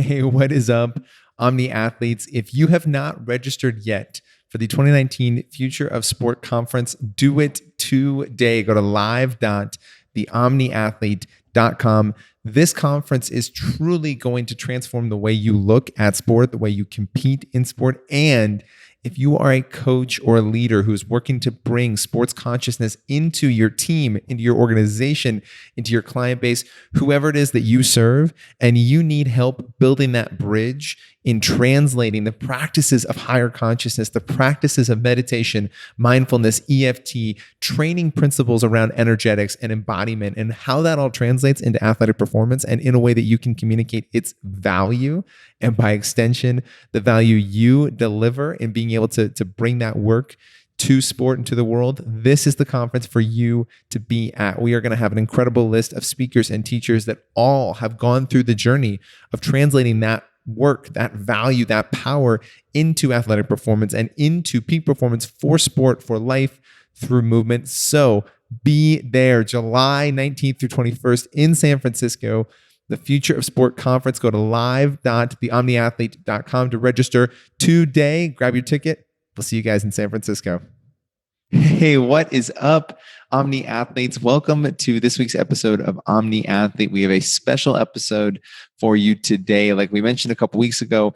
Hey, what is up, Omni athletes? If you have not registered yet for the 2019 Future of Sport Conference, do it today. Go to live.theomniathlete.com. This conference is truly going to transform the way you look at sport, the way you compete in sport, and if you are a coach or a leader who's working to bring sports consciousness into your team, into your organization, into your client base, whoever it is that you serve, and you need help building that bridge in translating the practices of higher consciousness, the practices of meditation, mindfulness, EFT, training principles around energetics and embodiment, and how that all translates into athletic performance and in a way that you can communicate its value, and by extension, the value you deliver in being able to bring that work to sport and to the world. This is the conference for you to be at. We are going to have an incredible list of speakers and teachers that all have gone through the journey of translating that work, that value, that power into athletic performance and into peak performance for sport, for life, through movement. So be there July 19th through 21st in San Francisco. The Future of Sport Conference. Go to live.theomniathlete.com to register today. Grab your ticket. We'll see you guys in San Francisco. Hey, what is up, Omni athletes? Welcome to this week's episode of Omni Athlete. We have a special episode for you today. Like we mentioned a couple weeks ago,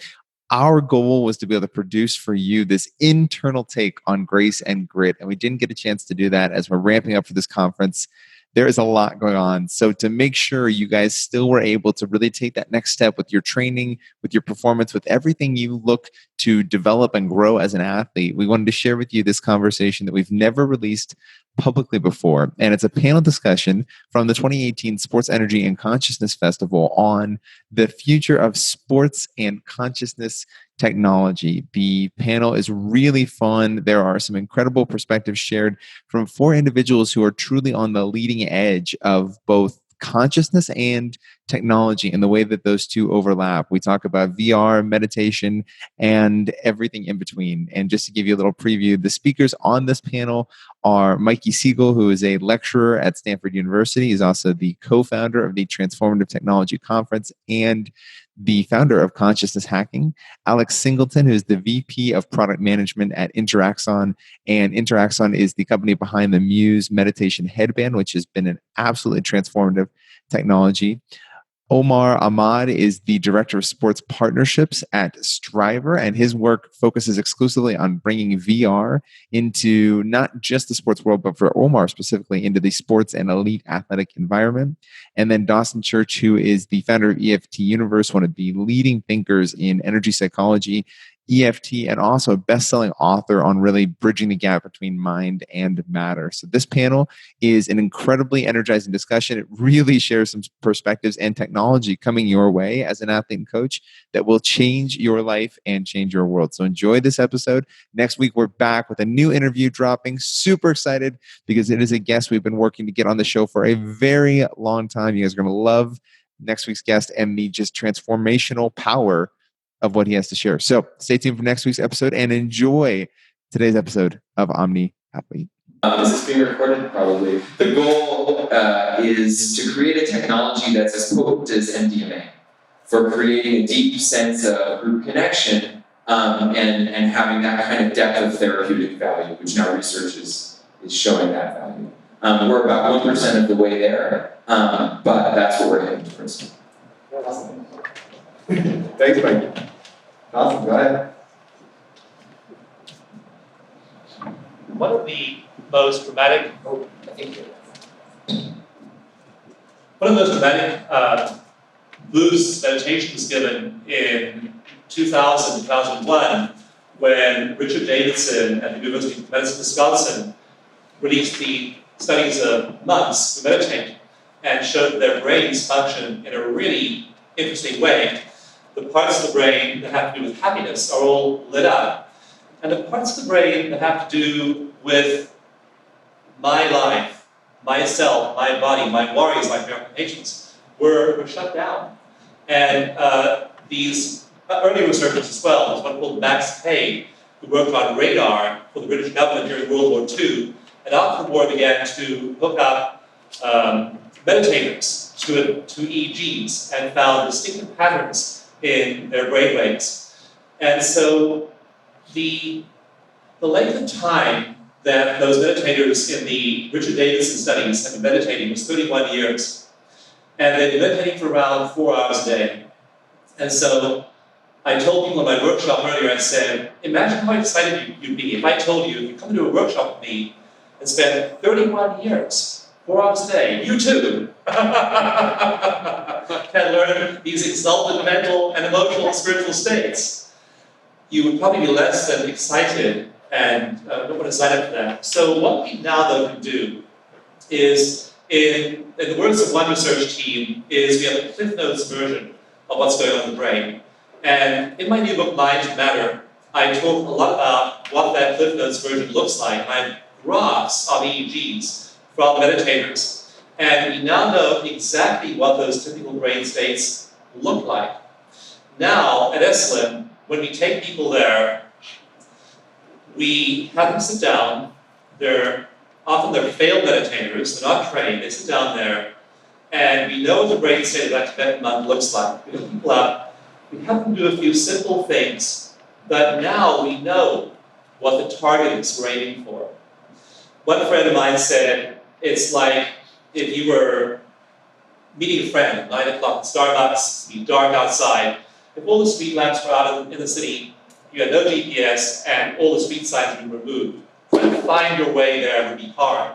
our goal was to be able to produce for you this internal take on grace and grit, and we didn't get a chance to do that as we're ramping up for this conference. There is a lot going on. So to make sure you guys still were able to really take that next step with your training, with your performance, with everything you look to develop and grow as an athlete, we wanted to share with you this conversation that we've never released publicly before. And it's a panel discussion from the 2018 Sports Energy and Consciousness Festival on the future of sports and consciousness technology. The panel is really fun. There are some incredible perspectives shared from 4 individuals who are truly on the leading edge of both consciousness and technology and the way that those two overlap. We talk about VR, meditation, and everything in between. And just to give you a little preview, the speakers on this panel are Mikey Siegel, who is a lecturer at Stanford University. He's also the co-founder of the Transformative Technology Conference and the founder of Consciousness Hacking, Alex Singleton, who is the VP of Product Management at Interaxon. And Interaxon is the company behind the Muse Meditation Headband, which has been an absolutely transformative technology. Omar Ahmad is the Director of Sports Partnerships at Striver, and his work focuses exclusively on bringing VR into not just the sports world, but for Omar specifically, into the sports and elite athletic environment. And then Dawson Church, who is the founder of EFT Universe, one of the leading thinkers in energy psychology, EFT, and also a best-selling author on really bridging the gap between mind and matter. So this panel is an incredibly energizing discussion. It really shares some perspectives and technology coming your way as an athlete and coach that will change your life and change your world. So enjoy this episode. Next week, we're back with a new interview dropping. Super excited because it is a guest we've been working to get on the show for a very long time. You guys are going to love next week's guest and the just transformational power of what he has to share. So stay tuned for next week's episode and enjoy today's episode of Omni Athlete. Is this being recorded? Probably. The goal is to create a technology that's as potent as MDMA for creating a deep sense of group connection and having that kind of depth of therapeutic value, which now research is showing that value. We're about 1% of the way there, but that's what we're heading towards. Awesome. Thanks, Mikey. Awesome, go ahead. One of the most dramatic, blues meditation was given in 2000, 2001, when Richard Davidson at the University of Medicine, Wisconsin, released the studies of monks who meditate and showed that their brains function in a really interesting way. The parts of the brain that have to do with happiness are all lit up. And the parts of the brain that have to do with my life, myself, my body, my worries, my preoccupations, were shut down. And these early researchers as well, there's one called Max Kay, who worked on radar for the British government during World War II, and after the war began to hook up meditators to EEGs and found distinctive patterns in their brain waves. And so the length of time that those meditators in the Richard Davidson studies have been meditating was 31 years. And they've been meditating for around 4 hours a day. And so I told people in my workshop earlier, I said, imagine how excited you'd be if I told you, if you come to a workshop with me and spend 31 years, 4 hours a day, you too can learn these exalted mental and emotional and spiritual states. You would probably be less than excited and don't want to sign up for that. So what we now though can do is, in the words of one research team, is we have a Cliff Notes version of what's going on in the brain. And in my new book, Mind to Matter, I talk a lot about what that Cliff Notes version looks like. I have graphs of EEGs from meditators. And we now know exactly what those typical brain states look like. Now, at Esalen, when we take people there, we have them sit down. Often they're failed meditators, they're not trained, they sit down there, and we know what the brain state of that Tibetan monk looks like. We put people out, we have them do a few simple things, but now we know what the target is we're aiming for. One friend of mine said, it's like if you were meeting a friend at 9 o'clock at Starbucks, it's be dark outside. If all the street lamps were out in the city, you had no GPS, and all the street signs had been removed. Trying to find your way there would be hard.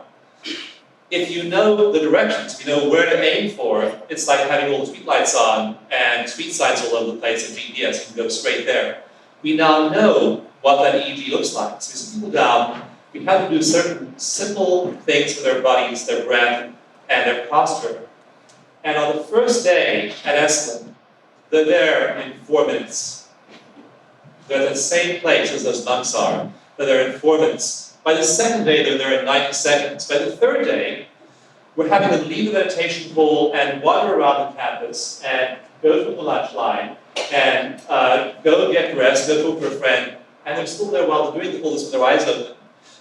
If you know the directions, if you know where to aim for, it's like having all the street lights on and street signs all over the place and GPS, you can go straight there. We now know what that EEG looks like. So we sit people down, we have them do certain simple things for their bodies, their breath, and their posture. And on the first day at Esalen, they're there in 4 minutes. They're at the same place as those monks are. They're there in 4 minutes. By the second day, they're there in 90 seconds. By the third day, we're having them leave the meditation pool and wander around the campus and go through the lunch line and go get dressed, go talk to a friend, and they're still there while they're doing all this with their eyes open.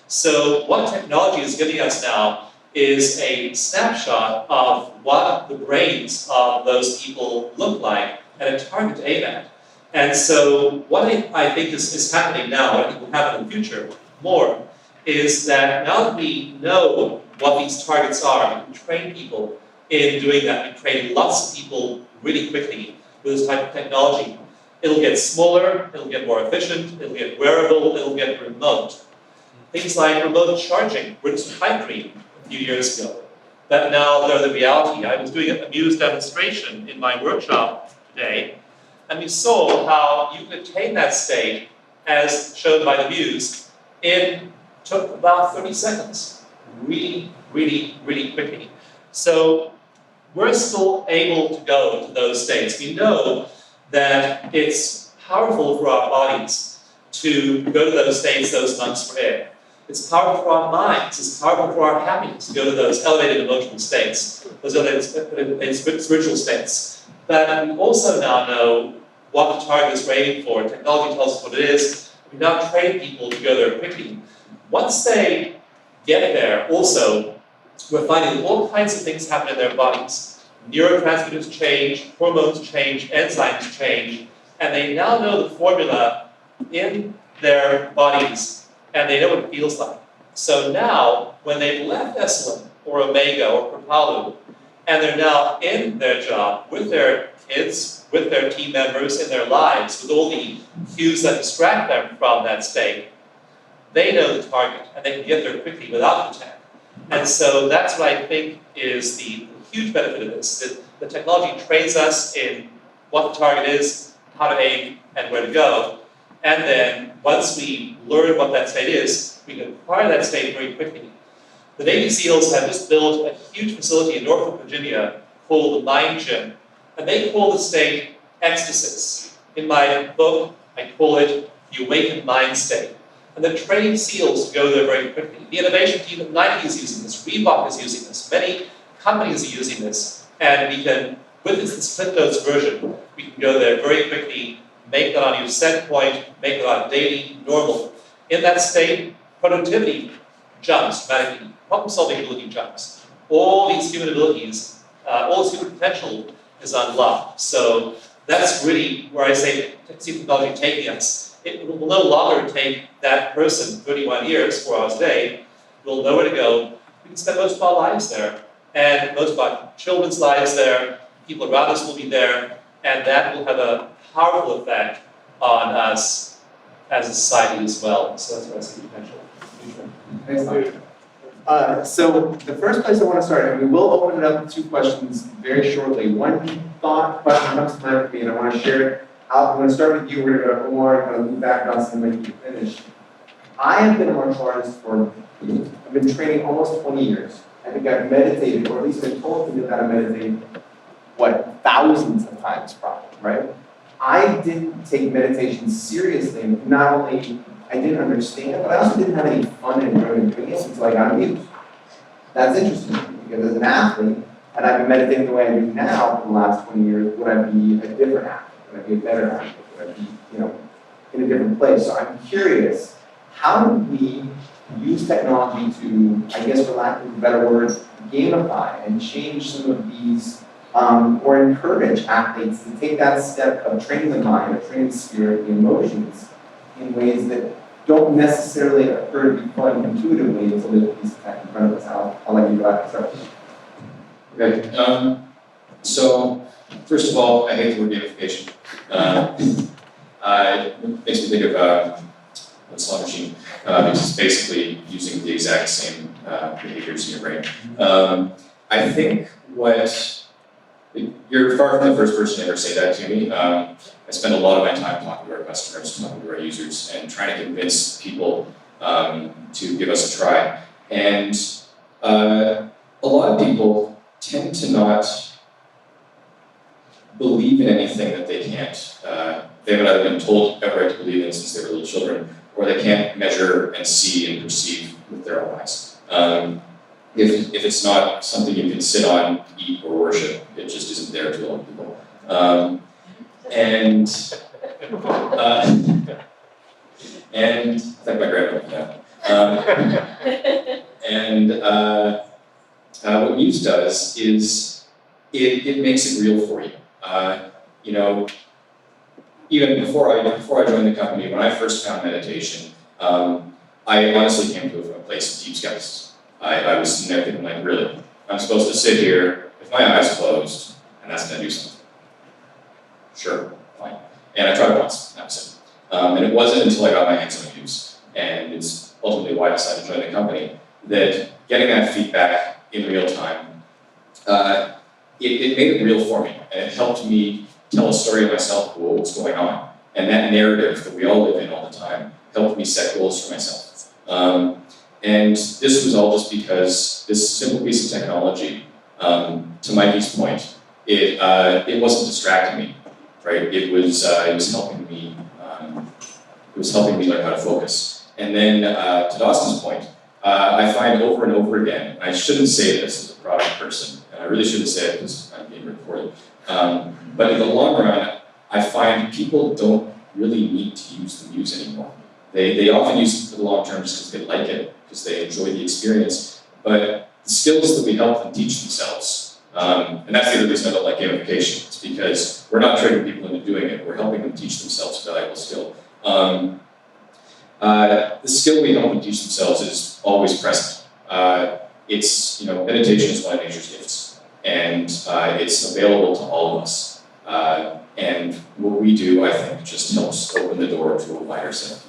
So what technology is giving us now is a snapshot of what the brains of those people look like and a target to aim at. And so what I think is happening now, what I think will happen in the future more, is that now that we know what these targets are, we can train people in doing that. We train lots of people really quickly with this type of technology. It'll get smaller, it'll get more efficient, it'll get wearable, it'll get remote. Things like remote charging were just a pipe dream a few years ago. That now they're the reality. I was doing a Muse demonstration in my workshop today, and we saw how you could attain that state, as shown by the Muse, took about 30 seconds. Really, really, really quickly. So we're still able to go to those states. We know that it's powerful for our bodies to go to those states those monks were in. It's powerful for our minds. It's powerful for our happiness to go to those elevated emotional states, those elevated spiritual states. But we also now know what the target is we're aiming for. Technology tells us what it is. We now train people to go there quickly. Once they get there, also, we're finding all kinds of things happen in their bodies. Neurotransmitters change, hormones change, enzymes change, and they now know the formula in their bodies, and they know what it feels like. So now, when they've left Esalen, or Omega, or Kripalu, and they're now in their job, with their kids, with their team members, in their lives, with all the cues that distract them from that state, they know the target, and they can get there quickly without the tech. And so that's what I think is the huge benefit of this. That the technology trains us in what the target is, how to aim, and where to go. And then once we learn what that state is, we can acquire that state very quickly. The Navy SEALs have just built a huge facility in Norfolk, Virginia called the Mind Gym. And they call the state ecstasis. In my book, I call it the awakened mind state. And they're training SEALs to go there very quickly. The innovation team at Nike is using this, Reebok is using this, many companies are using this. And we can, with this Cliff Notes version, we can go there very quickly, make that on your set point, make it on daily, normal. In that state, productivity jumps dramatically, problem-solving ability jumps. All these human abilities, all this human potential is unlocked. So That's really where I say, see technology taking us. It will no longer take that person 31 years, 4 hours a day. We'll know where to go. We can spend most of our lives there, and most of our children's lives there. People around us will be there, and that will have a powerful effect on us as a society as well. So that's where I see the potential. Thanks, Tom. So the first place I want to start, and we will open it up to 2 questions very shortly. One question comes to mind for me, and I want to share it. I'm going to start with you. We're going to go to Omar, kind of move back on some when you finish. I have been a martial artist I've been training almost 20 years. I think I've meditated, or at least been told to do that. I meditated, thousands of times probably, right? I didn't take meditation seriously. Not only I didn't understand, but I also didn't have any fun and enjoyment doing it until I got amused. That's interesting because as an athlete, and I've been meditating the way I do now for the last 20 years, would I be a different athlete? Would I be a better athlete? Would I be, in a different place? So I'm curious, how do we use technology to, I guess for lack of a better word, gamify and change some of these, or encourage athletes to take that step of training the mind, of training the spirit, the emotions, in ways that don't necessarily occur to be fun intuitively until there's a piece of tech in front of us. I'll let you go ahead and start. Okay. So first of all, I hate the word gamification. It makes me think of a slot machine, because it's basically using the exact same behaviors in your brain. I think you're far from the first person to ever say that to me. I spend a lot of my time talking to our customers, talking to our users, and trying to convince people to give us a try. And a lot of people tend to not believe in anything that they can't. They haven't either been told outright to believe in since they were little children, or they can't measure and see and perceive with their own eyes. If it's not something you can sit on, eat, or worship, it just isn't there to a lot of people. And thank my grandma for that. What Muse does is it makes it real for you. Even before I joined the company, when I first found meditation, I honestly came to a place of deep skepticism. I was sitting there thinking, like, really? I'm supposed to sit here with my eyes closed, and that's going to do something. Sure, fine. And I tried it once, and that was it. And it wasn't until I got my hands on Muse, and it's ultimately why I decided to join the company, that getting that feedback in real time, it made it real for me, and it helped me tell a story of myself of what was going on. And that narrative that we all live in all the time helped me set goals for myself. And this was all just because this simple piece of technology, to Mikey's point, it wasn't distracting me, right? It was helping me. It was helping me learn how to focus. And then to Dawson's point, I find over and over again. I shouldn't say this as a product person, and I really shouldn't say it because I'm being recorded. But in the long run, I find people don't really need to use the Muse anymore. They often use it for the long term just because they like it, because they enjoy the experience. But the skills that we help them teach themselves, and that's the other reason I don't like gamification. It's because we're not tricking people into doing it. We're helping them teach themselves a valuable skill. The skill we help them teach themselves is always present. It's, meditation is one of nature's gifts, and it's available to all of us. And what we do, I think, just helps open the door to a wider set.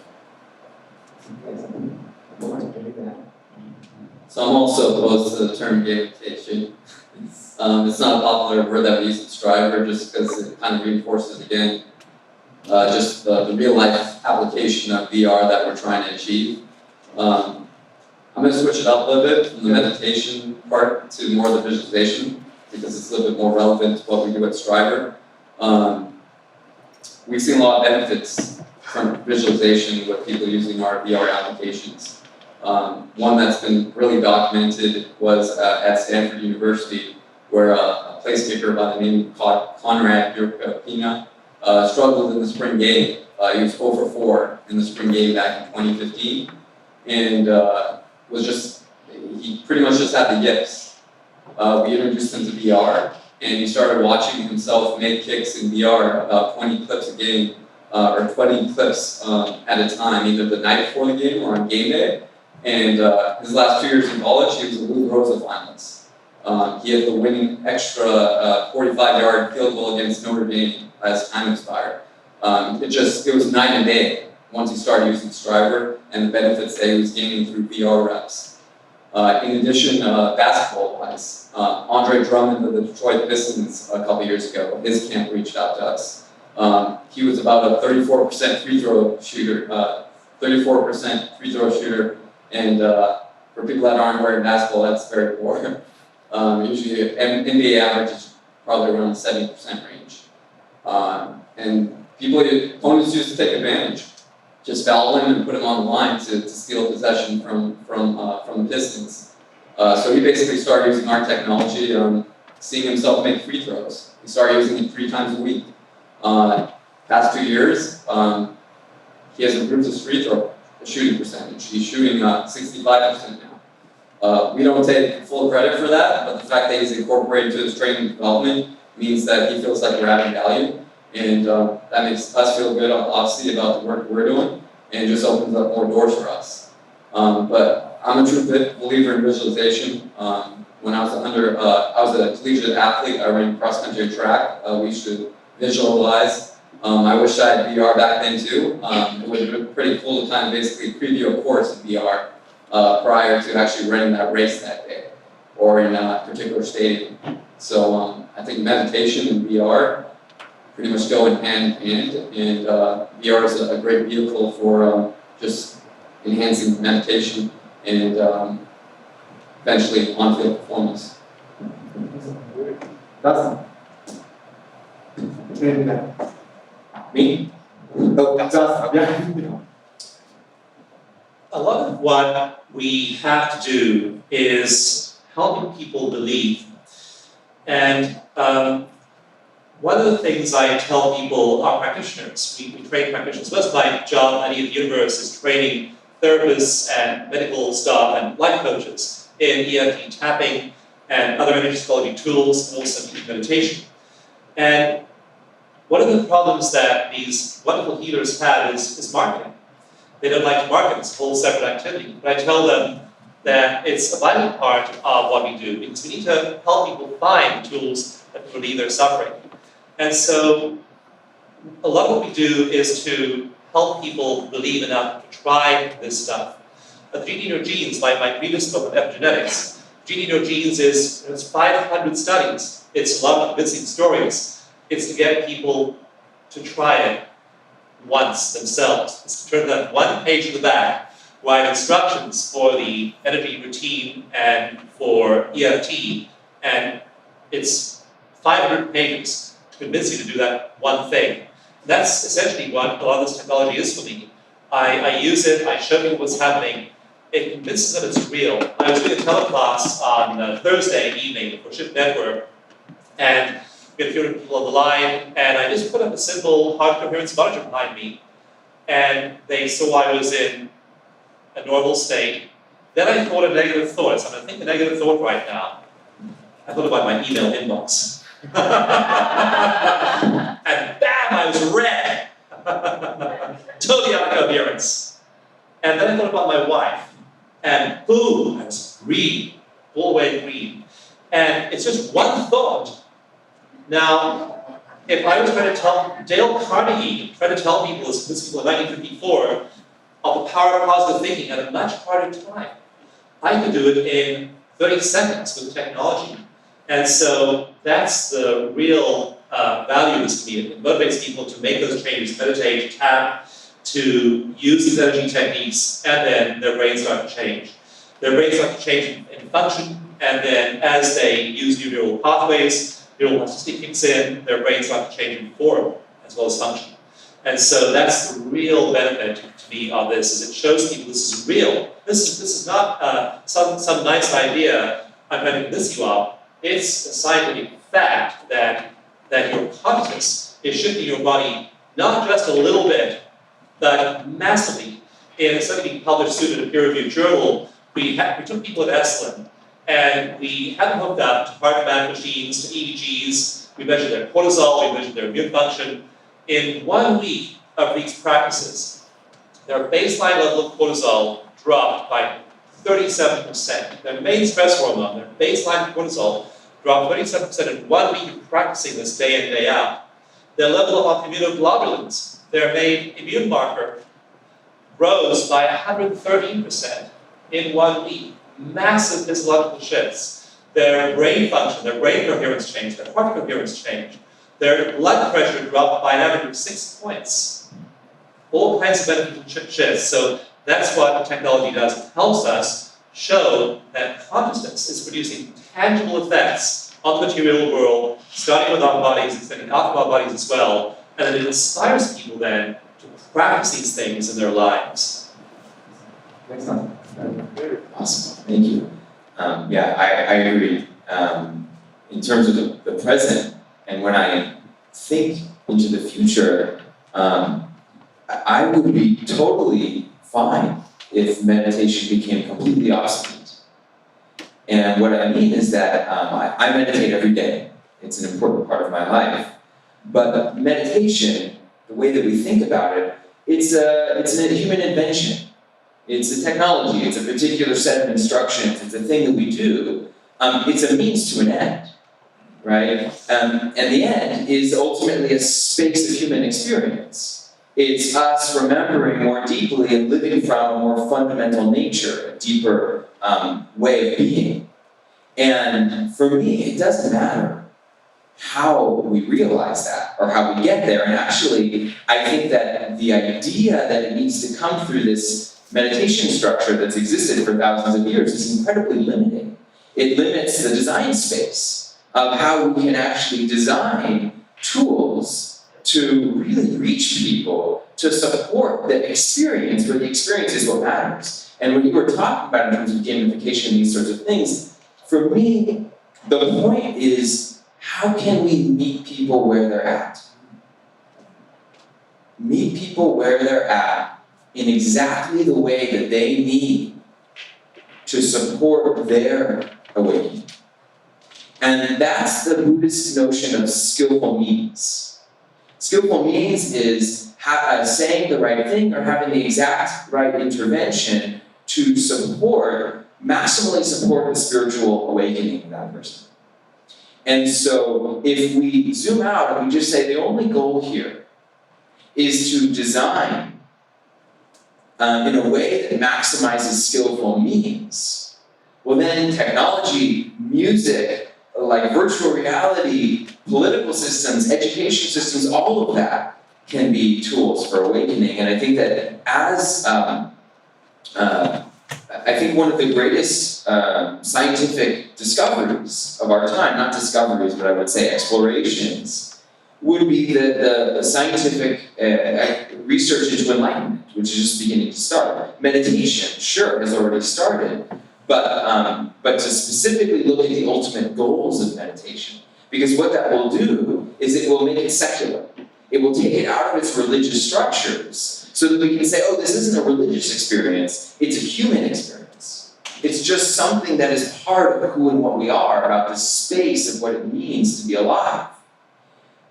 So I'm also opposed to the term gamification. It's not a popular word that we use at Striver just because it kind of reinforces, again, just the real life application of VR that we're trying to achieve. I'm going to switch it up a little bit from the meditation part to more of the visualization because it's a little bit more relevant to what we do at Striver. We've seen a lot of benefits from visualization with people using our VR applications. One that's been really documented was at Stanford University, where a place kicker by the name of Conrad Pina struggled in the spring game. He was 0 for 4 in the spring game back in 2015, and he pretty much just had the gifts. We introduced him to VR, and he started watching himself make kicks in VR, about 20 clips a game, or 20 clips at a time, either the night before the game or on game day. And his last 2 years in college, he was a Lou Rosa finalist. He had the winning extra 45-yard field goal against Notre Dame as time expired. It was night and day once he started using Striver and the benefits that he was gaining through VR reps. In addition, basketball-wise, Andre Drummond of the Detroit Pistons a couple years ago, his camp reached out to us. He was about a 34% free throw shooter, and for people that aren't aware of basketball, that's very poor. Usually, NBA average is probably around the 70% range. And opponents used to take advantage. Just foul him and put him on the line to steal possession from the Pistons. So he basically started using our technology, seeing himself make free throws. He started using it 3 times a week. Past 2 years, he has improved his free throw shooting percentage. He's shooting 65% now. We don't take full credit for that, but the fact that he's incorporated to his training and development means that he feels like we're adding value. And that makes us feel good, obviously, about the work we're doing, and just opens up more doors for us. But I'm a true believer in visualization. When I was a collegiate athlete, I ran cross country and track. We used to visualize. I wish I had VR back then too. It would have been pretty cool to kind of basically preview a course in VR prior to actually running that race that day or in a particular stadium. So I think meditation and VR pretty much go in hand in hand, and VR is a great vehicle for just enhancing meditation and eventually on-field performance. Dustin. Me? Oh, Dustin. Yeah. A lot of what we have to do is helping people believe. And one of the things I tell people, our practitioners, we train practitioners. Most of my job at ETH Universe is training therapists and medical staff and life coaches in EFT tapping and other energy psychology tools, and also meditation. And one of the problems that these wonderful healers have is marketing. They don't like to market, it's a whole separate activity. But I tell them that it's a vital part of what we do, because we need to help people find tools that relieve their suffering. And so a lot of what we do is to help people believe enough to try this stuff. The Gene in Your Genes, my previous book on epigenetics, Gene in Your Genes is 500 studies. It's a lot of convincing stories. It's to get people to try it once themselves. It's to turn that one page in the back, write instructions for the energy routine and for EFT, and it's 500 pages to convince you to do that one thing. That's essentially what a lot of this technology is for me. I use it, I show people what's happening, it convinces them it's real. I was doing a teleclass on Thursday evening for Shift Network, and we had a few hundred people on the line, and I just put up a simple heart coherence monitor behind me, and they saw I was in a normal state. Then I thought of negative thoughts. I'm going to think a negative thought right now. I thought about my email inbox. And bam, I was red. Totally out of coherence. And then I thought about my wife. And boom, I was green, full way green. And it's just one thought. Now, if I was trying to tell Dale Carnegie, trying to tell people, as people in 1954, of the power of positive thinking at a much harder time, I could do it in 30 seconds with technology. And so that's the real value of this to me. It motivates people to make those changes, meditate, tap, to use these energy techniques, and then their brains start to change. Their brains start to change in function, and then as they use new neural pathways, neuroplasticity kicks in, their brains start to change in form as well as function. And so that's the real benefit to me of this, is it shows people this is real. This is not some nice idea I'm trying to convince you of. It's a scientific fact that your consciousness is shifting your body not just a little bit, but massively. In a study we published soon in a peer-reviewed journal, we took people at Esalen, And we had them hooked up to heart demand machines, to EEGs. We measured their cortisol, we measured their immune function. In 1 week of these practices, their baseline level of cortisol dropped by 37%. Their main stress hormone, their baseline cortisol, dropped 37% in 1 week of practicing this day in, day out. Their level of immunoglobulins, their main immune marker, rose by 113% in 1 week. Massive physiological shifts. Their brain function, their brain coherence changed, their heart coherence changed. Their blood pressure dropped by an average of 6 points. All kinds of beneficial shifts. So that's what technology does. It helps us show that consciousness is producing tangible effects on the material world, starting with our bodies, extending out of our bodies as well, and then it inspires people then to practice these things in their lives. Excellent. Awesome, thank you. Yeah, I agree. In terms of the present, and when I think into the future, I would be totally fine if meditation became completely obsolete. And what I mean is that I meditate every day. It's an important part of my life. But meditation, the way that we think about it, it's a human invention. It's a technology, it's a particular set of instructions, it's a thing that we do. It's a means to an end, right? And the end is ultimately a space of human experience. It's us remembering more deeply and living from a more fundamental nature, a deeper way of being. And for me, it doesn't matter how we realize that or how we get there. And actually, I think that the idea that it needs to come through this meditation structure that's existed for thousands of years is incredibly limiting. It limits the design space of how we can actually design tools to really reach people, to support the experience, where the experience is what matters. And when you were talking about in terms of gamification and these sorts of things, for me, the point is, how can we meet people where they're at? Meet people where they're at in exactly the way that they need to support their awakening. And that's the Buddhist notion of skillful means. Skillful means is saying the right thing or having the exact right intervention to maximally support the spiritual awakening of that person. And so if we zoom out and we just say the only goal here is to design in a way that maximizes skillful means, well then technology, music, like virtual reality, political systems, education systems, all of that can be tools for awakening. And I think that as I think one of the greatest scientific discoveries of our time, not discoveries, but I would say explorations, would be the scientific research into enlightenment, which is just beginning to start. Meditation, sure, has already started, but to specifically look at the ultimate goals of meditation, because what that will do is it will make it secular. It will take it out of its religious structures so that we can say, oh, this isn't a religious experience, it's a human experience. It's just something that is part of who and what we are, about the space of what it means to be alive.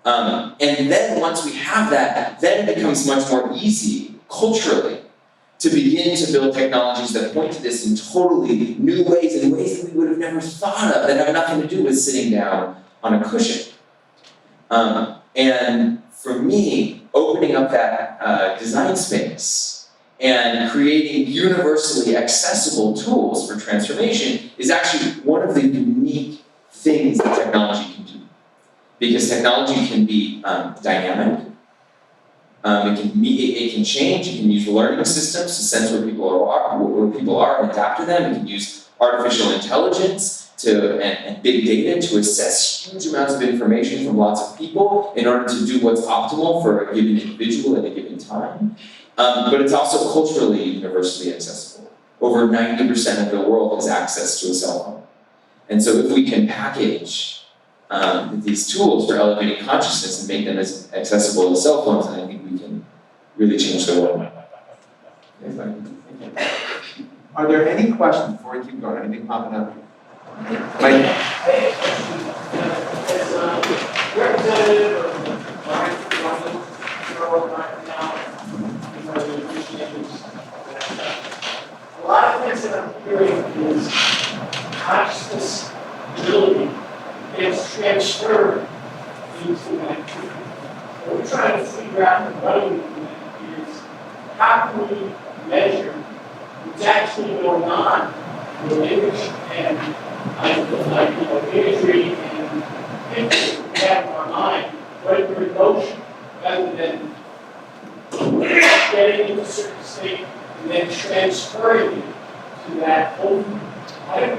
And then once we have that, then it becomes much more easy, culturally, to begin to build technologies that point to this in totally new ways, in ways that we would have never thought of, that have nothing to do with sitting down on a cushion. And for me, opening up that design space and creating universally accessible tools for transformation is actually one of the unique things that technology can do. Because technology can be dynamic, it can change, it can use learning systems to sense where people are and adapt to them. It can use artificial intelligence and big data to assess huge amounts of information from lots of people in order to do what's optimal for a given individual at a given time. But it's also culturally universally accessible. Over 90% of the world has access to a cell phone. And so if we can package these tools for elevating consciousness and make them as accessible as cell phones, and I think we can really change the world. Are there any questions before we keep going? Anything popping up? Mike? As a representative of the Lions right now, because we appreciate this. A lot of things that I'm hearing is consciousness ability gets transferred into that. What we're trying to figure out and running with that is how can we measure what's actually going on with image and imagery and pictures we have in our mind, what if we're in motion, rather than getting into a certain state and then transferring it to that whole. How do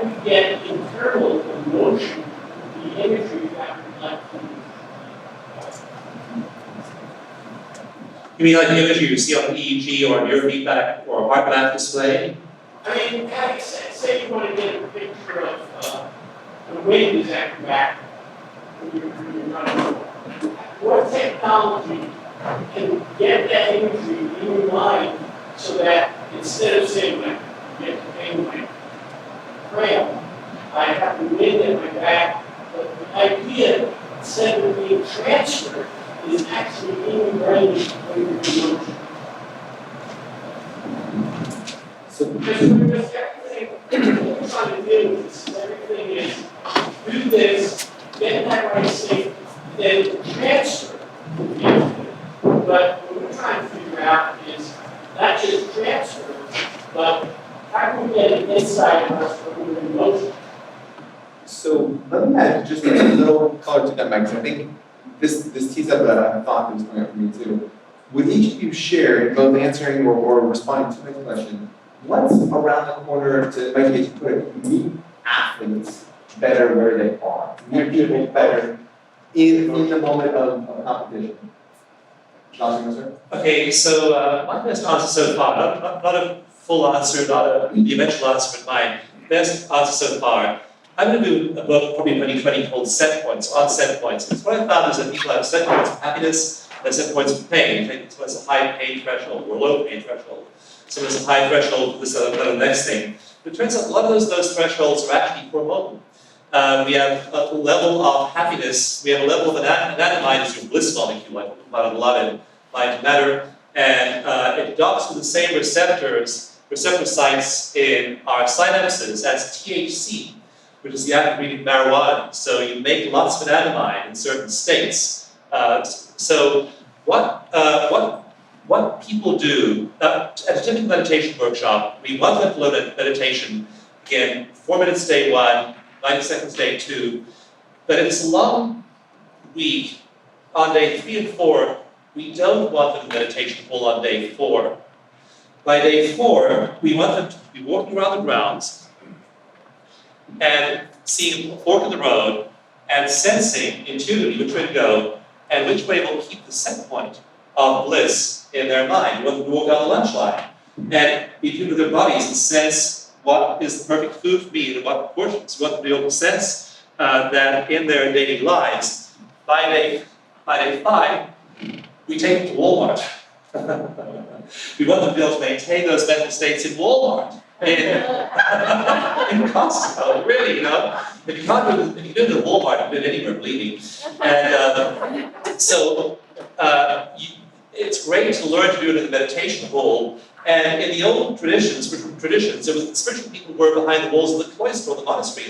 we get internal emotion with the imagery that we'd like to use? You mean like the imagery you see on EEG or neurofeedback or heart map display? I mean, say you want to get a picture of the wind is at your back when you're running. What technology can get that imagery in your mind so that instead of saying, like, get to paint my crayon, I have the wind at my back, but the idea, instead of being transferred, is actually in your brain when you're in motion. So, Because everything, what we're trying to do is everything is do this, get in that right state, then transfer the imagery. But what we're trying to figure out is not just transfer, but how can we get it inside of us when we're in motion? so let me add just a little color to that, Mike, 'cause I think this tees up a thought that was coming up for me too. Would each of you share, both answering or responding to my question, what's around the corner to make it put it, meet athletes better where they are, meet people better in the moment of competition? Josh, you want to start? Okay, so my best answer so far, not a full answer, not a eventual answer in mind. Best answer so far. I'm going to do a book probably in 2020 called Set Points, on Set Points. Because what I found is that people have set points of happiness, and set points of pain. So it's a high pain threshold or low pain threshold. So there's a high threshold for this other next thing. But it turns out a lot of those thresholds are actually hormonal. We have a level of happiness, we have a level of anandamide as your bliss molecule, I talked about it a lot in Mind to Matter, and it docks with the same receptor sites in our synapses as THC, which is the active ingredient in marijuana. So you make lots of anandamide in certain states. So what people do at a typical meditation workshop, we want them to load a meditation, again, 4 minutes day 1, 90 seconds day 2, but if it's a long week, on day 3 and 4, we don't want them to meditation full on day 4. By day 4, we want them to be walking around the grounds and seeing a fork in the road and sensing intuitively which way to go and which way will keep the set point of bliss in their mind. You want them to walk down the lunch line and be tuned with their bodies and sense what is the perfect food for me and what proportions. You want them to be able to sense that in their daily lives. By day 5, we take them to Walmart. We want them to be able to maintain those mental states in Walmart, in Costco, really, you know. If you do it at Walmart, you've been anywhere, believe me. And so it's great to learn to do it in the meditation hall. And in the old spiritual traditions, it was the spiritual people who were behind the walls of the cloister or the monastery.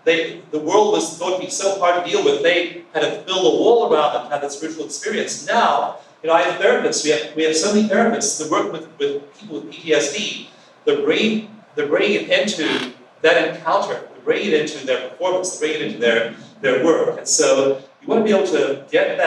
The world was thought to be so hard to deal with, they had to build a wall around them to have that spiritual experience. Now, you know, I have therapists, we have so many therapists that work with people with PTSD. They're bringing it into that encounter, they're bringing it into their performance, they're bringing it into their work. And so you want to be able to get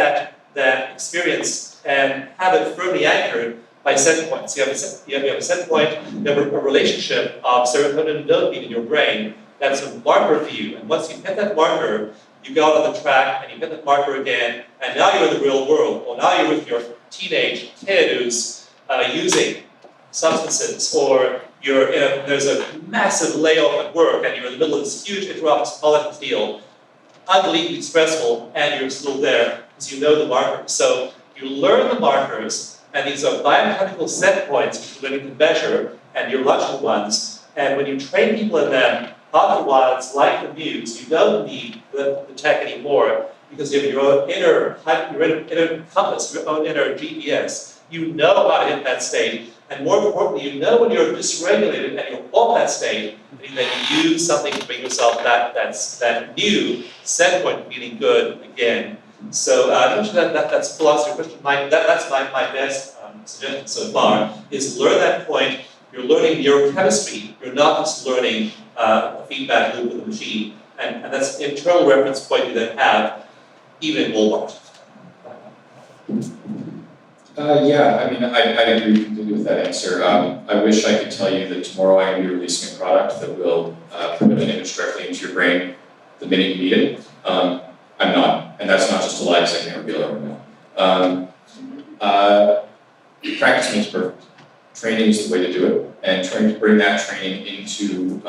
that experience and have it firmly anchored by set points. You have a set point, you have a relationship of serotonin and dopamine in your brain that's a marker for you. And once you hit that marker, you go out on the track and you hit that marker again, and now you're in the real world. Or now you're with your teenage kid who's using substances, or there's a massive layoff at work and you're in the middle of this huge inter-office politics deal, unbelievably stressful, and you're still there because you know the markers. So you learn the markers, and these are biochemical set points which you can measure, and your logical ones. And when you train people in them, After a while, it's like the muse. You don't need the tech anymore because you have your own inner compass, your own inner GPS. You know how to hit that state, and more importantly, you know when you're dysregulated and you're off that state, and you then use something to bring yourself that new set point, feeling good again. So I'm not sure that's full answer to your question. That's my best suggestion so far, is learn that point. You're learning neurochemistry. You're not just learning a feedback loop with the machine. And that's an internal reference point you then have, even in Walmart. Yeah, I mean, I'd agree completely with that answer. I wish I could tell you that tomorrow I'm going to be releasing a product that will put an image directly into your brain the minute you need it. I'm not, and that's not just a lie because I can't reveal it right now. Practice makes perfect. Training is the way to do it, and trying to bring that training into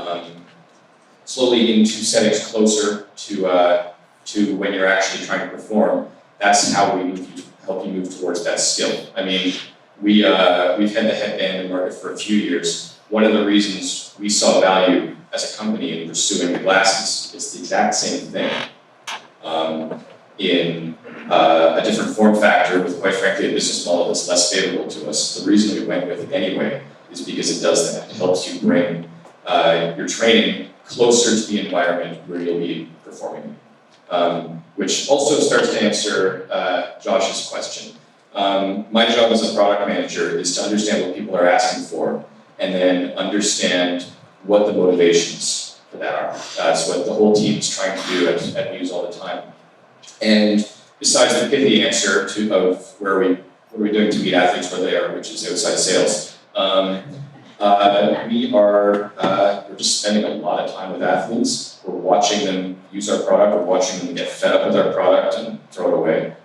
slowly into settings closer to when you're actually trying to perform. That's how we help you move towards that skill. I mean, we've had the headband in the market for a few years. One of the reasons we saw value as a company in pursuing the glasses is the exact same thing in a different form factor with, quite frankly, a business model that's less favorable to us. The reason we went with it anyway is because it does that. It helps you bring your training closer to the environment where you'll be performing. Which also starts to answer Josh's question. My job as a product manager is to understand what people are asking for and then understand what the motivations for that are. That's what the whole team is trying to do at Muse all the time. And besides the pithy answer of what are we doing to meet athletes where they are, which is outside sales, we're just spending a lot of time with athletes. We're watching them use our product. We're watching them get fed up with our product and throw it away.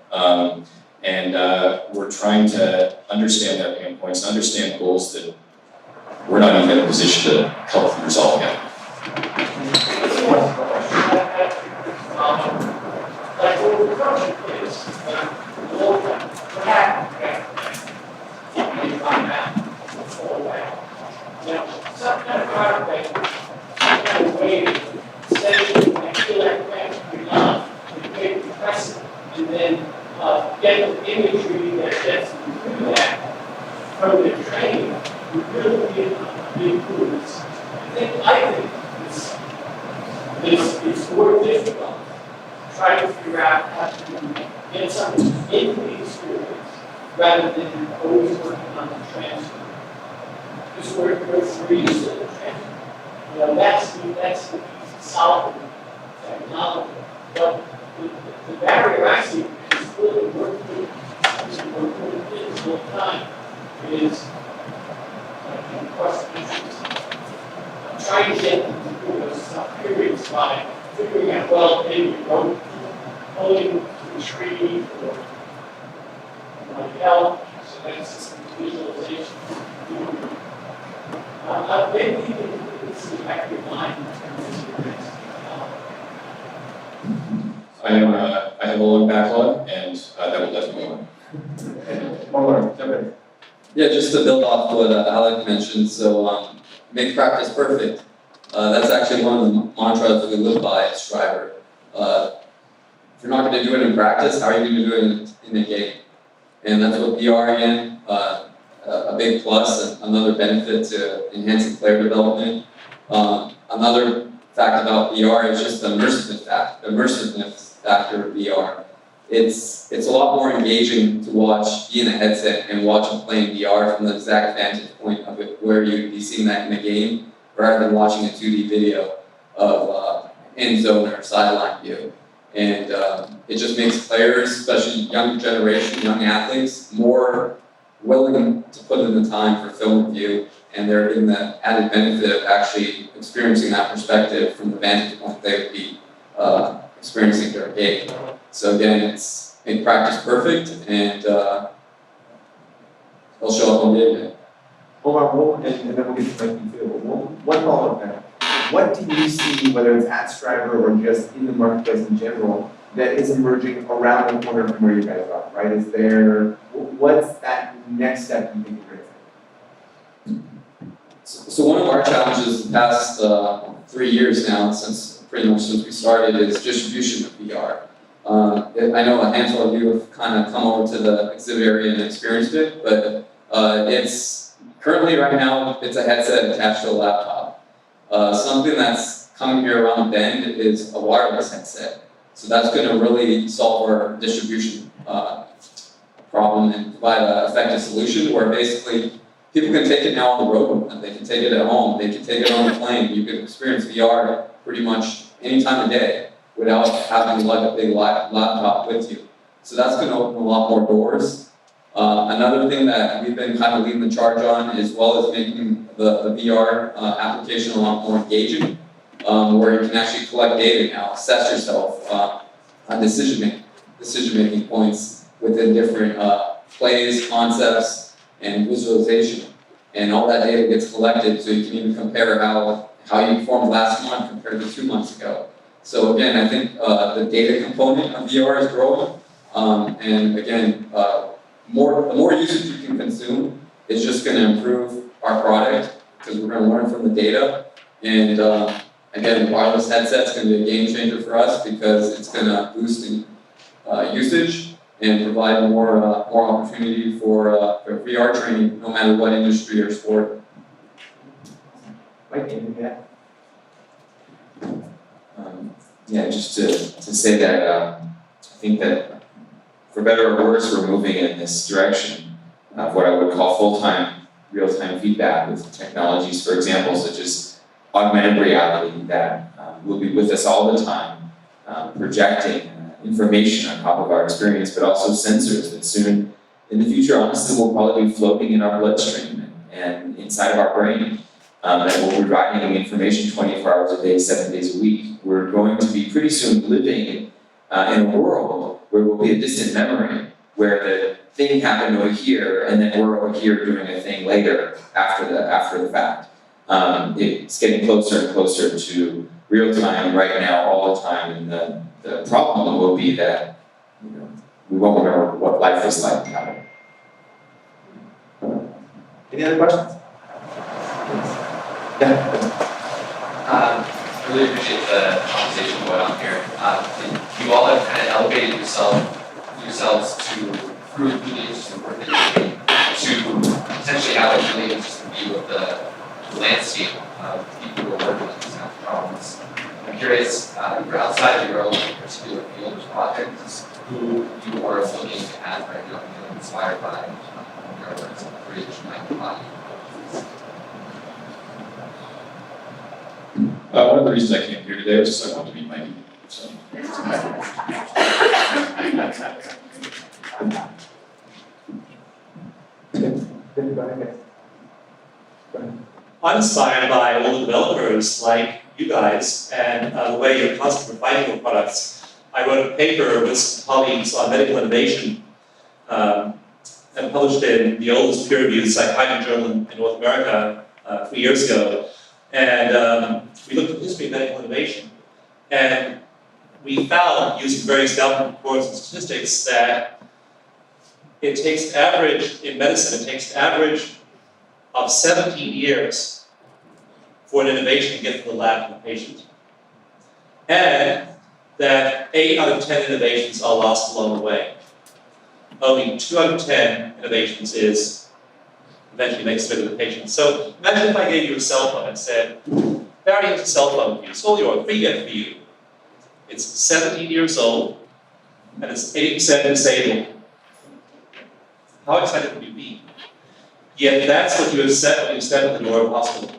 We're trying to understand their pain points, and understand goals that we're not even in a position to help them resolve yet. Like what we're talking is, what happened you find out before that. Some kind of product, some kind of way to say, I feel like that, you're not, and make it impressive, and then get the imagery that gets you through that from the training, you really get big improvements. I think it's more difficult to try to figure out how to get something into the experience rather than always working on the transfer. Because we're used to the transfer. That's the solid technology. But the barrier I see is really working this whole time is trying to get them through those tough periods by figuring out, well, maybe you're pulling to the tree or like help, so that's just visualization. Maybe it's the active mind. I have a long backlog, and that will definitely go on. One more, jump in. Yeah, just to build off what Alec mentioned, so make practice perfect. That's actually one of the mantras that we live by at Striver. If you're not going to do it in practice, how are you going to do it in a game? And that's what VR again, a big plus, and another benefit to enhancing player development. Another fact about VR is just the immersiveness factor of VR. It's a lot more engaging to watch, be in a headset and watch them play in VR from the exact vantage point of it, where you'd be seeing that in a game, rather than watching a 2D video of end zone or sideline view. And it just makes players, especially young generation, young athletes, more willing to put in the time for film review, and they're getting the added benefit of actually experiencing that perspective from the vantage point they would be experiencing their game. So again, it's make practice perfect, and they'll show up on game day. Hold on, and then we'll get to ranking too. One follow-up then. What do you see, whether it's at Striver or just in the marketplace in general, that is emerging around the corner from where you guys are, right? What's that next step you think you're going to take? So one of our challenges the past 3 years now, pretty much since we started, is distribution of VR. I know a handful of you have kind of come over to the exhibit area and experienced it, but it's currently right now, it's a headset attached to a laptop. Something that's coming here around the bend is a wireless headset. So that's going to really solve our distribution problem and provide an effective solution where basically people can take it now on the road and they can take it at home, they can take it on the plane. You can experience VR pretty much any time of day without having like a big laptop with you. So that's going to open a lot more doors. Another thing that we've been kind of leading the charge on, as well as making the VR application a lot more engaging, where you can actually collect data now, assess yourself on decision-making points within different plays, concepts, and visualization. And all that data gets collected so you can even compare how you performed last month compared to 2 months ago. So again, I think the data component of VR is growing. And again, the more usage you can consume is just going to improve our product because we're going to learn from the data. And again, the wireless headset's going to be a game changer for us because it's going to boost in, usage and provide more opportunity for VR training, no matter what industry or sport. Mike, anything to add? Yeah, just to say that I think that for better or worse, we're moving in this direction of what I would call full-time, real-time feedback with technologies, for example, such as augmented reality that will be with us all the time, projecting information on top of our experience, but also sensors that soon in the future, honestly, will probably be floating in our bloodstream and inside of our brain. That will be providing information 24 hours a day, 7 days a week. We're going to be pretty soon living in a world where we'll be a distant memory, where the thing happened over here, and then we're over here doing a thing later after the fact. It's getting closer and closer to real time right now, all the time, and the problem will be that we won't remember what life was like without it. Any other questions? Yeah. I really appreciate the conversation going on here. You all have kind of elevated yourselves to really interesting work that you're doing, to potentially have a really interesting view of the landscape of people who are working with these kinds of problems. I'm curious, outside of your own particular field or project, who you are looking at right now, feeling inspired by your work, some creation might provide. One of the reasons I came here today was just I wanted to meet Mikey. So. I'm inspired by all the developers like you guys and the way you're constantly refining your products. I wrote a paper with some colleagues on medical innovation and published in the oldest peer-reviewed psychiatry journal in North America 3 years ago. And we looked at the history of medical innovation. And we found, using various government reports and statistics, that it takes average, in medicine, it takes an average of 17 years for an innovation to get from the lab to the patient. And that 8 out of 10 innovations are lost along the way. Only 2 out of 10 innovations is eventually makes it to the patient. So imagine if I gave you a cell phone and said, Barry, here's a cell phone for you. It's all yours, free gift for you. It's 17 years old, and it's 80% disabled. How excited would you be? Yet that's what you accept when you step in the door of a hospital.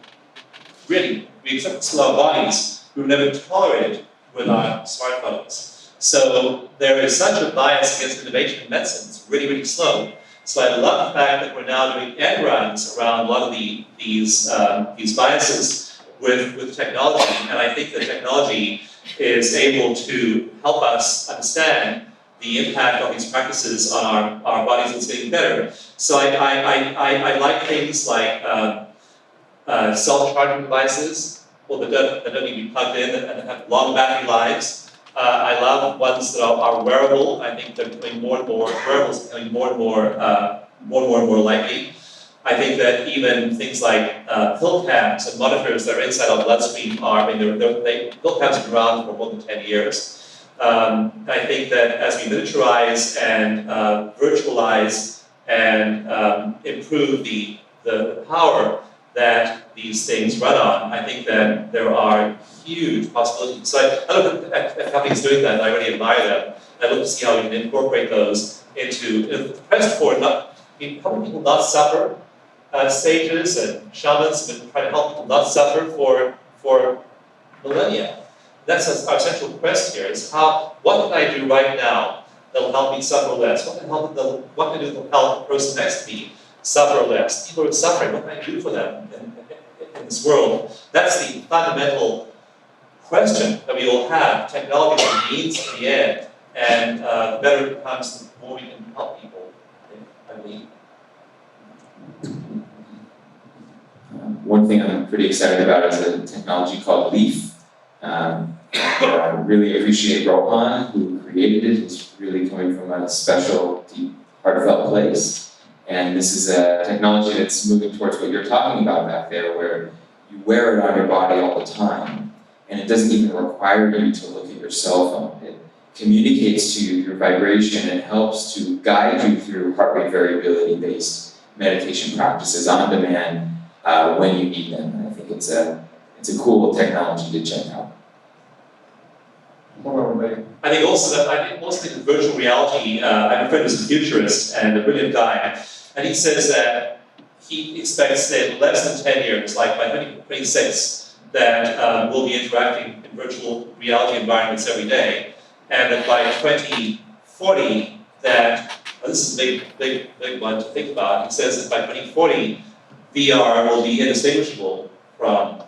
Really, we accept this in our bodies. We've never tolerated with our smartphones. So there is such a bias against innovation in medicine. It's really, really slow. So I love the fact that we're now doing end runs around a lot of these biases with technology. And I think that technology is able to help us understand the impact of these practices on our bodies. It's getting better. So I like things like self-charging devices, that don't need to be plugged in and have long battery lives. I love ones that are wearable. I think they're becoming more and more wearables, becoming more and more likely. I think that even things like pill caps and monitors that are inside our bloodstream are, I mean, pill caps have been around for more than 10 years. I think that as we miniaturize and virtualize and improve the power that these things run on, I think that there are huge possibilities. So I look at companies doing that, and I really admire them. I look to see how we can incorporate those into the quest for helping people not suffer. Sages and shamans have been trying to help people not suffer for millennia. That's our central quest here: is what can I do right now that will help me suffer less? What can I do that will help the person next to me suffer less? People are suffering. What can I do for them in this world? That's the fundamental question that we will have. Technology is a means in the end, and the better it becomes, the more we can help people, I believe. One thing I'm pretty excited about is a technology called Leaf. I really appreciate Rohan, who created it. It's really coming from a special, deep, heartfelt place. And this is a technology that's moving towards what you're talking about back there, where you wear it on your body all the time. And it doesn't even require you to look at your cell phone. It communicates to you through vibration and helps to guide you through heart rate variability-based meditation practices on demand when you need them. And I think it's a cool technology to check out. I think also that virtual reality. I have a friend who's a futurist and a brilliant guy, and he says that he expects that in less than 10 years, like by 2026, that we'll be interacting in virtual reality environments every day, and that by 2040, this is a big one to think about. He says that by 2040, VR will be indistinguishable from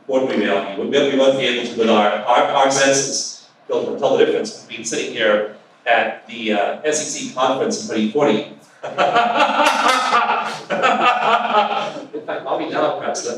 ordinary reality. We won't be able to, with our senses, tell the difference between sitting here at the SEC conference in 2040. In fact, I'll be down, perhaps. So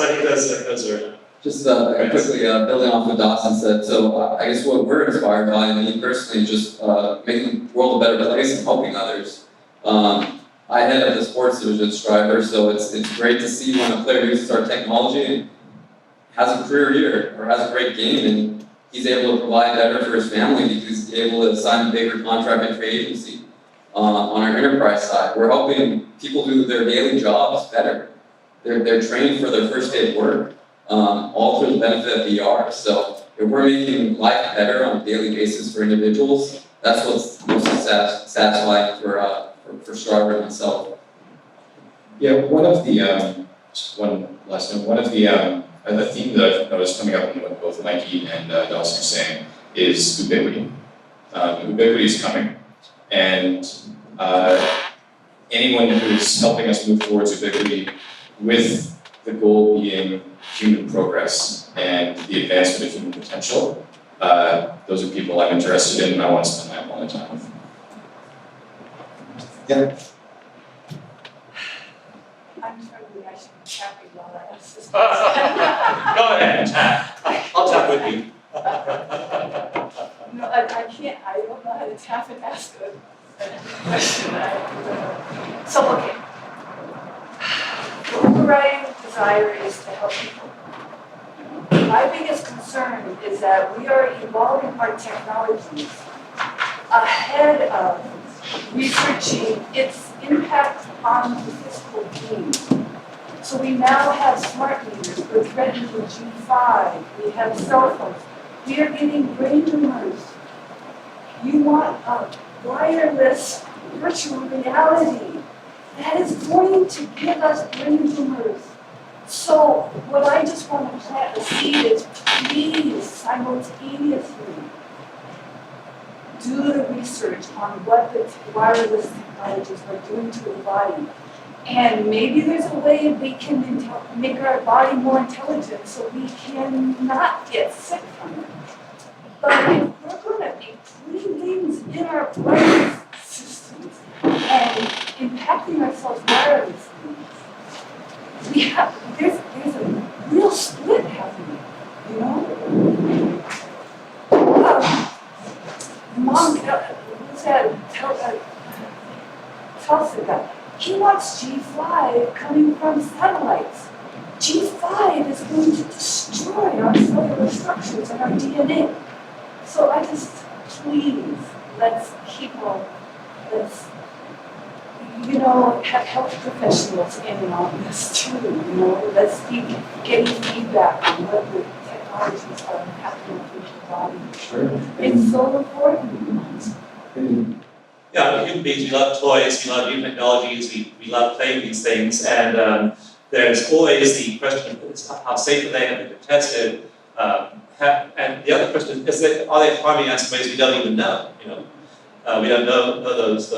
I think those are. Just quickly building off what Dawson said, so I guess what we're inspired by, me personally, just making the world a better place and helping others. I head up the sports division at Striver, so it's great to see when a player uses our technology and has a career year or has a great game, and he's able to provide better for his family because he's able to sign a bigger contract at free agency. On our enterprise side, we're helping people do their daily jobs better. They're trained for their first day of work. All through the benefit of VR. So if we're making life better on a daily basis for individuals, that's what's most satisfying for Striver and myself. Yeah, one of the one last note. One of the theme that I've noticed coming up in what both Mikey and Dawson are saying is ubiquity. Ubiquity is coming, and anyone who's helping us move towards ubiquity with the goal being human progress and the advancement of human potential, those are people I'm interested in and I want to spend my quality time with. Yeah. I'm sorry, I should be tapping while I ask this Go ahead and tap. I'll tap with you. No, I can't, I don't know how to tap and ask a question. So, okay. The overriding desire is to help people. My biggest concern is that we are evolving our technologies ahead of researching its impact on the physical being. So we now have smart meters with Retina G5, we have cell phones, we are getting brain tumors. You want a wireless virtual reality that is going to give us brain tumors. So what I just want to plant a seed is please simultaneously do the research on what the wireless technologies are doing to the body. And maybe there's a way we can make our body more intelligent so we can not get sick from it. But if we're going to be putting things in our brain systems and impacting ourselves wirelessly, there's a real split happening, you know? Mom said, what's G5 coming from satellites? G5 is going to destroy our cellular structures and our DNA. So I just, please, let's have health professionals in on this too, let's be getting feedback on what the technologies are happening to the body. Sure. It's so important. Yeah, human beings, we love toys, we love new technologies, we love playing these things, and there's always the question of how safe are they, have they been tested, and the other question is are they harming us in ways we don't even know, we don't know those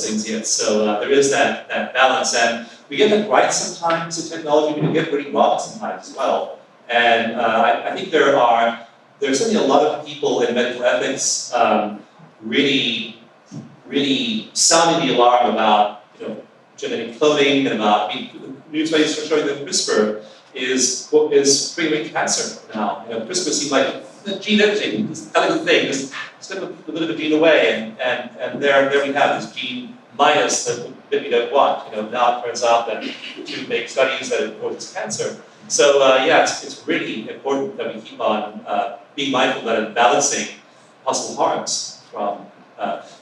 things yet. So there is that balance, and we get it right sometimes with technology, we can get it pretty wrong sometimes as well. And I think there's certainly a lot of people in medical ethics really sounding the alarm about genetic cloning and about new studies are showing that CRISPR is bringing cancer now. CRISPR seems like the gene editing, this elegant thing, just slip a bit of a gene away, and there we have this gene minus the bit we don't want. Now it turns out that to make studies that it causes cancer. So it's really important that we keep on being mindful about and balancing possible harms from.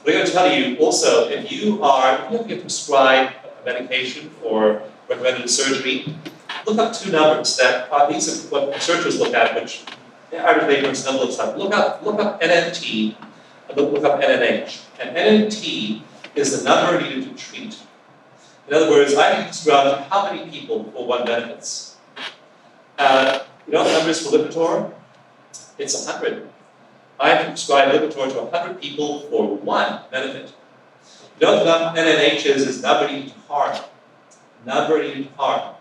We're going to tell you also, if you have to get prescribed a medication or recommended surgery, look up two numbers these are what researchers look at, which the average layperson looks up. Look up NNT and look up NNH. And NNT is the number needed to treat. In other words, I can describe how many people for one benefits. What the number is for Lipitor? It's 100. I have to prescribe Lipitor to 100 people for one benefit. What NNH is number needed to harm. Number needed to harm.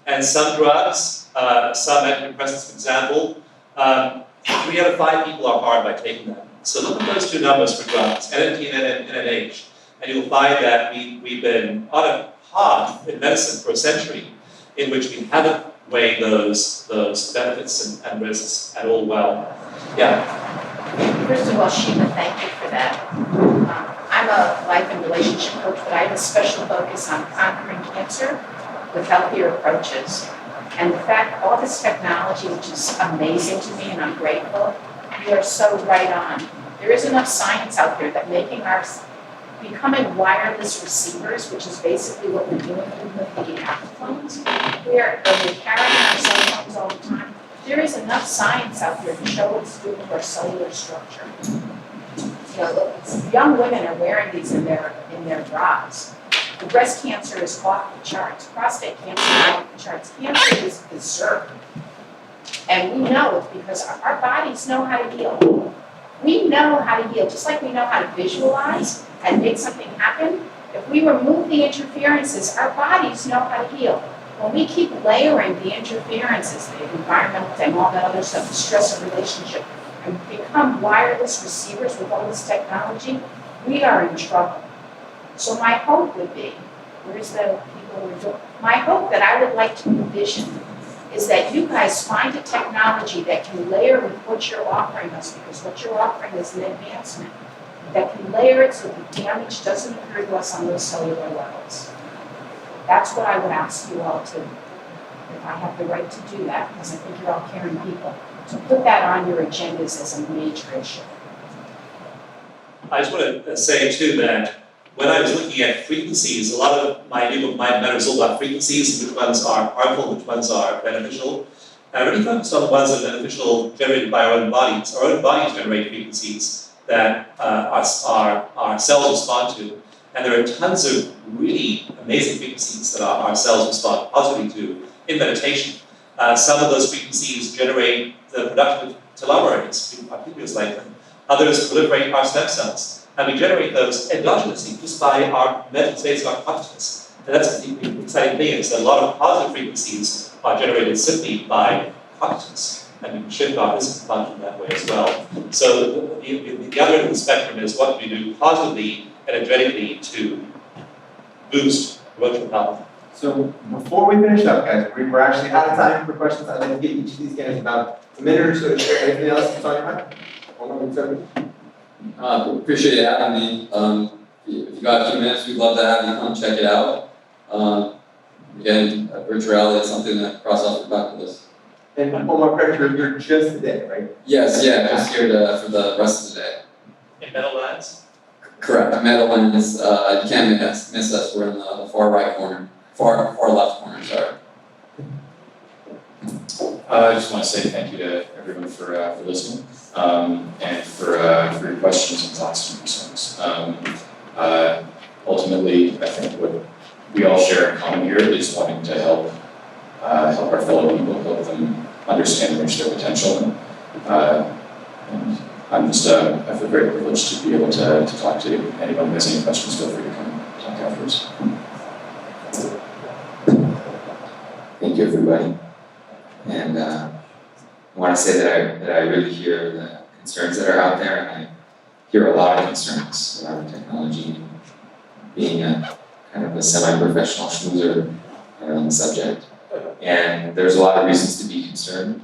And some drugs, some antidepressants, for example, 3 out of 5 people are harmed by taking them. So look at those two numbers for drugs, NNT and NNH, and you'll find that we've been on a path in medicine for a century in which we haven't weighed those benefits and risks at all well. Yeah. First of all, Sheila, thank you for that. I'm a life and relationship coach, but I have a special focus on conquering cancer with healthier approaches. And the fact, all this technology, which is amazing to me, and I'm grateful, you are so right on. There is enough science out there that becoming wireless receivers, which is basically what we're doing with the Apple phones, where we're carrying our cell phones all the time. There is enough science out there to show what it's doing to our cellular structure. Young women are wearing these in their bras. The breast cancer is off the charts. Prostate cancer is off the charts. Cancer is berserk. And we know it's because our bodies know how to heal. We know how to heal, just like we know how to visualize and make something happen. If we remove the interferences, our bodies know how to heal. When we keep layering the interferences, the environmental thing, all that other stuff, the stress of relationship, and become wireless receivers with all this technology, we are in trouble. So my hope would be, my hope that I would like to envision is that you guys find a technology that can layer with what you're offering us, because what you're offering is an advancement, that can layer it so the damage doesn't occur to us on those cellular levels. That's what I would ask you all to, if I have the right to do that, because I think you're all caring people, to put that on your agendas as a major issue. I just want to say too that when I was looking at frequencies, a lot of my new book, Mind Matters, is all about frequencies, which ones are harmful, which ones are beneficial. And I really focused on the ones that are beneficial generated by our own bodies. Our own bodies generate frequencies that our cells respond to. And there are tons of really amazing frequencies that our cells respond positively to in meditation. Some of those frequencies generate the production of telomerase, our previous lengthen. Others proliferate our stem cells. And we generate those endogenously just by our mental states of our consciousness. And that's the exciting thing, is that a lot of positive frequencies are generated simply by consciousness. And we can shift our physical function that way as well. So the other end of the spectrum is what we do positively, energetically, to boost emotional health. So before we finish up, guys, we're actually out of time for questions. I'd like to get each of these guys about a minute or so to share anything else that's on your mind. Appreciate you having me. If you got a few minutes, we'd love to have you come check it out. Again, virtual reality is something that crossed off the bucket list. And Omar, correct, you're just today, right? Yes, yeah, just here for the rest of the day. In Meadowlands? Correct. Meadowlands, you can't miss us. We're in the far right corner, far left corner. Sorry. I just want to say thank you to everyone for listening, and for your questions and thoughts and concerns. Ultimately, I think what we all share in common here is wanting to help our fellow people, help them understand and reach their potential. And I'm just, I feel very privileged to be able to talk to anyone who has any questions. Feel free to come talk afterwards. Thank you, everybody. And I want to say that I really hear the concerns that are out there, and I hear a lot of concerns around technology. Being a kind of a semi-professional schmoozer on the subject, and there's a lot of reasons to be concerned.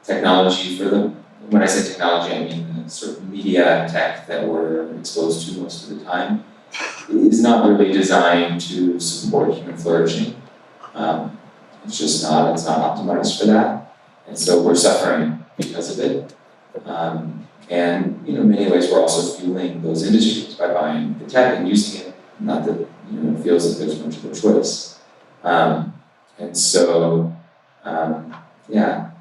Technology, when I say technology, I mean the sort of media tech that we're exposed to most of the time, is not really designed to support human flourishing. It's just not, it's not optimized for that. And so we're suffering because of it. And in many ways we're also fueling those industries by buying the tech and using it. Not that it feels like there's much of a choice. And so, yeah,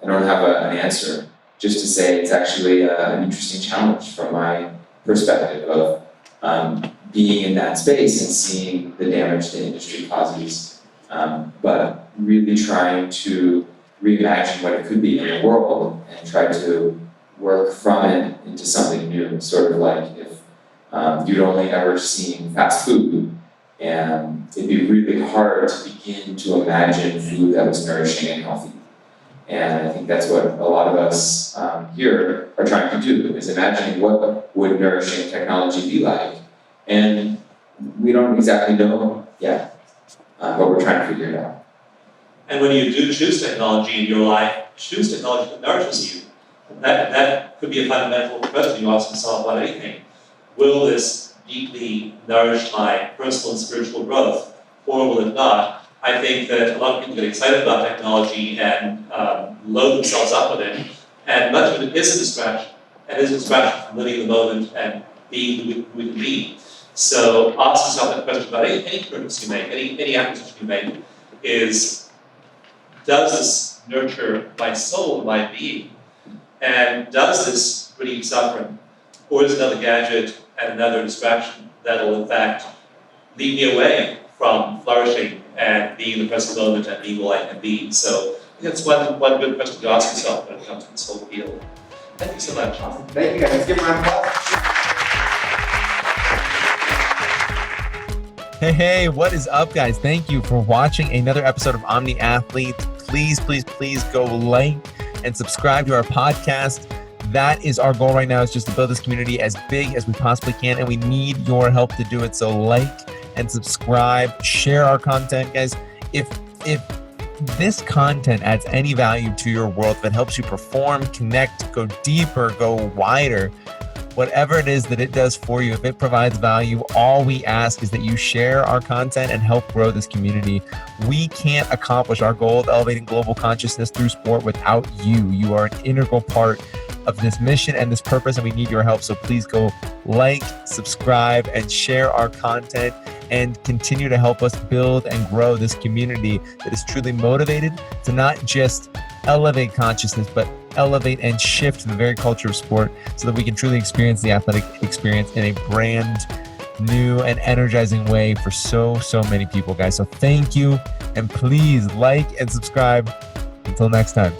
I don't have an answer. Just to say it's actually an interesting challenge from my perspective of being in that space and seeing the damage the industry causes, but really trying to reimagine what it could be in the world and try to work from it into something new. Sort of like if you'd only ever seen fast food, and it'd be really hard to begin to imagine food that was nourishing and healthy. And I think that's what a lot of us here are trying to do, is imagining what would nourishing technology be like. And we don't exactly know yet, but we're trying to figure it out. And when you do choose technology in your life, choose technology that nourishes you. That could be a fundamental question you ask yourself about anything. Will this deeply nourish my personal and spiritual growth, or will it not? I think that a lot of people get excited about technology and load themselves up with it, and much of it is a distraction, and is a distraction from living the moment and being who we can be. So ask yourself that question about any purchase you make, any acquisition you make, is, does this nurture my soul, my being? And does this relieve suffering? Or is it another gadget and another distraction that will in fact lead me away from flourishing and being in the present moment and being all I can be? So I think that's one good question to ask yourself when it comes to this whole field. Thank you so much. Awesome. Thank you guys. Let's give a round of applause. Hey, what is up, guys? Thank you for watching another episode of Omni Athlete. Please go like and subscribe to our podcast. That is our goal right now, is just to build this community as big as we possibly can, and we need your help to do it. So like and subscribe, share our content, guys. If this content adds any value to your world, if it helps you perform, connect, go deeper, go wider, whatever it is that it does for you, if it provides value, all we ask is that you share our content and help grow this community. We can't accomplish our goal of elevating global consciousness through sport without you. You are an integral part of this mission and this purpose, and we need your help. So please go like, subscribe, and share our content, and continue to help us build and grow this community that is truly motivated to not just elevate consciousness, but elevate and shift the very culture of sport so that we can truly experience the athletic experience in a brand new and energizing way for so many people, guys. So thank you, and please like and subscribe. Until next time.